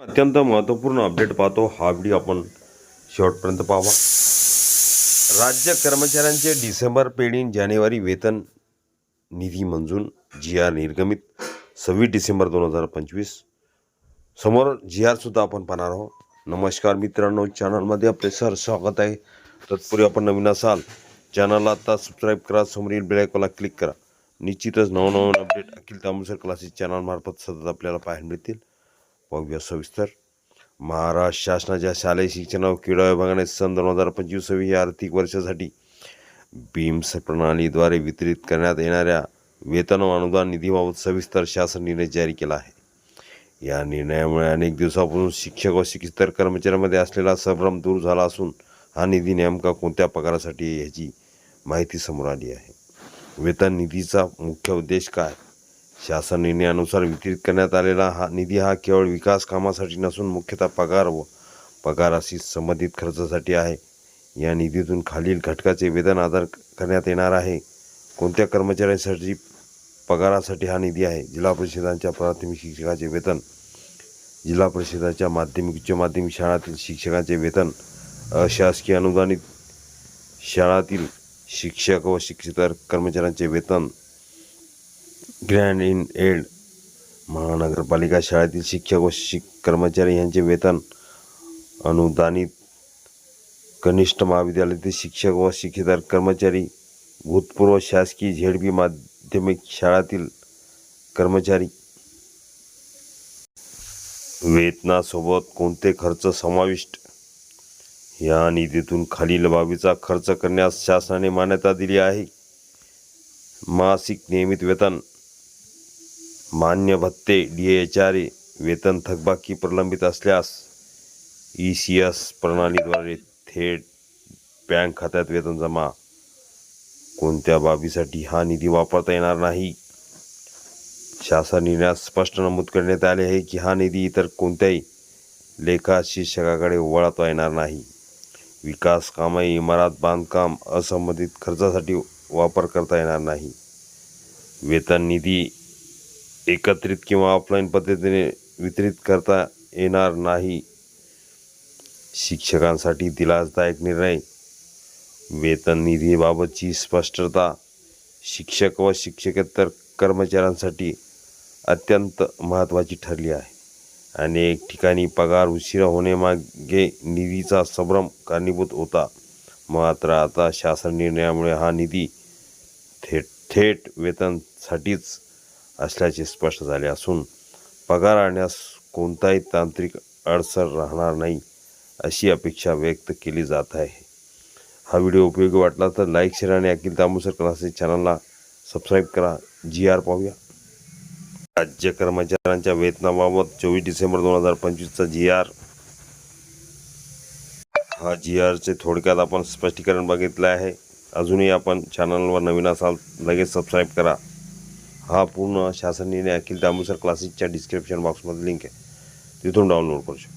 अत्यंत महत्त्वपूर्ण अपडेट पाहतो. हा व्हिडिओ आपण शेवटपर्यंत पाहावा. राज्य कर्मचाऱ्यांचे डिसेंबर पेंडिंग जानेवारी वेतन निधी मंजूर. GR निर्गमित 26 डिसेंबर 2025. समोर GR सुद्धा आपण पाहणार आहोत. नमस्कार मित्रांनो, चॅनलमध्ये आपले स्वागत आहे. तत्पूर्वी आपण नवीन असाल चॅनलला आता सबस्क्राईब करा, समोरील बेल आयकॉनला क्लिक करा. निश्चितच नवनवीन अपडेट अखिल तांबुसर क्लासेस चॅनलमार्फत सतत आपल्याला पाहायला मिळतील. पाहूया सविस्तर. महाराष्ट्र शासनाच्या शालेय शिक्षण व क्रीडा विभागाने सन 2025-26 या आर्थिक वर्षासाठी बीम्स प्रणालीद्वारे वितरित करण्यात येणाऱ्या वेतन व अनुदान निधीबाबत सविस्तर शासन निर्णय जारी केला आहे. या निर्णयामुळे अनेक दिवसापासून शिक्षक व शिक्षकेतर कर्मचाऱ्यांमध्ये असलेला संभ्रम दूर झाला असून हा निधी नेमका कोणत्या पगारासाठी याची माहिती समोर आली आहे. वेतन निधीचा मुख्य उद्देश काय? शासन निर्णयानुसार वितरित करण्यात आलेला हा निधी केवळ विकास कामासाठी नसून मुख्यतः पगार व पगाराशी संबंधित खर्चासाठी आहे. या निधीतून खालील घटकाचे वेतन आधार करण्यात येणार आहे. कोणत्या कर्मचाऱ्यांसाठी पगारासाठी हा निधी आहे? जिल्हा परिषदांच्या प्राथमिक शिक्षकाचे वेतन, जिल्हा परिषदाच्या माध्यमिक शाळांतील शिक्षकांचे वेतन, अशासकीय अनुदानित शाळांतील शिक्षक व शिक्षकेतर कर्मचाऱ्यांचे वेतन, ग्रँड इन एड महानगरपालिका शाळेतील शिक्षक व कर्मचारी यांचे वेतन, अनुदानित कनिष्ठ महाविद्यालयातील शिक्षक व शिक्षकेतर कर्मचारी, भूतपूर्व शासकीय ZB माध्यमिक शाळातील कर्मचारी. वेतनासोबत कोणते खर्च समाविष्ट? या निधीतून खालील बाबीचा खर्च करण्यास शासनाने मान्यता दिली आहे. मासिक नियमित वेतन, मान्य भत्ते, DHRA, वेतन थकबाकी प्रलंबित असल्यास ECS प्रणालीद्वारे थेट बँक खात्यात वेतन जमा. कोणत्या बाबीसाठी हा निधी वापरता येणार नाही? शासन निर्णयात स्पष्ट नमूद करण्यात आले आहे की हा निधी इतर कोणत्याही लेखा शिक्षकाकडे वळवता येणार नाही. विकास कामे, इमारत बांधकाम, असंबंधित खर्चासाठी वापर करता येणार नाही. वेतन निधी एकत्रित किंवा ऑफलाईन पद्धतीने वितरित करता येणार नाही. शिक्षकांसाठी दिलासादायक निर्णय. वेतन निधीबाबतची स्पष्टता शिक्षक व शिक्षकेतर कर्मचाऱ्यांसाठी अत्यंत महत्त्वाची ठरली आहे. अनेक ठिकाणी पगार उशिरा होण्यामागे निधीचा संभ्रम कारणीभूत होता. मात्र आता शासन निर्णयामुळे हा निधी थेट वेतनासाठीच असल्याचे स्पष्ट झाले असून पगार आणण्यास कोणताही तांत्रिक अडसर राहणार नाही अशी अपेक्षा व्यक्त केली जात आहे. हा व्हिडिओ उपयोगी वाटला तर लाईक, शेअर आणि अखिल तांबुसर क्लासेस चॅनलला सबस्क्राईब करा. GR पाहूया. राज्य कर्मचाऱ्यांच्या वेतनाबाबत 24 डिसेंबर 2025चा GR. हा GRचे थोडक्यात आपण स्पष्टीकरण बघितलं आहे. अजूनही आपण चॅनलवर नवीन असाल लगेच सबस्क्राईब करा. हा पूर्ण शासन निर्णय अखिल तांबुसर क्लासेसच्या डिस्क्रिप्शन बॉक्समध्ये लिंक आहे, तिथून डाउनलोड करू शकता.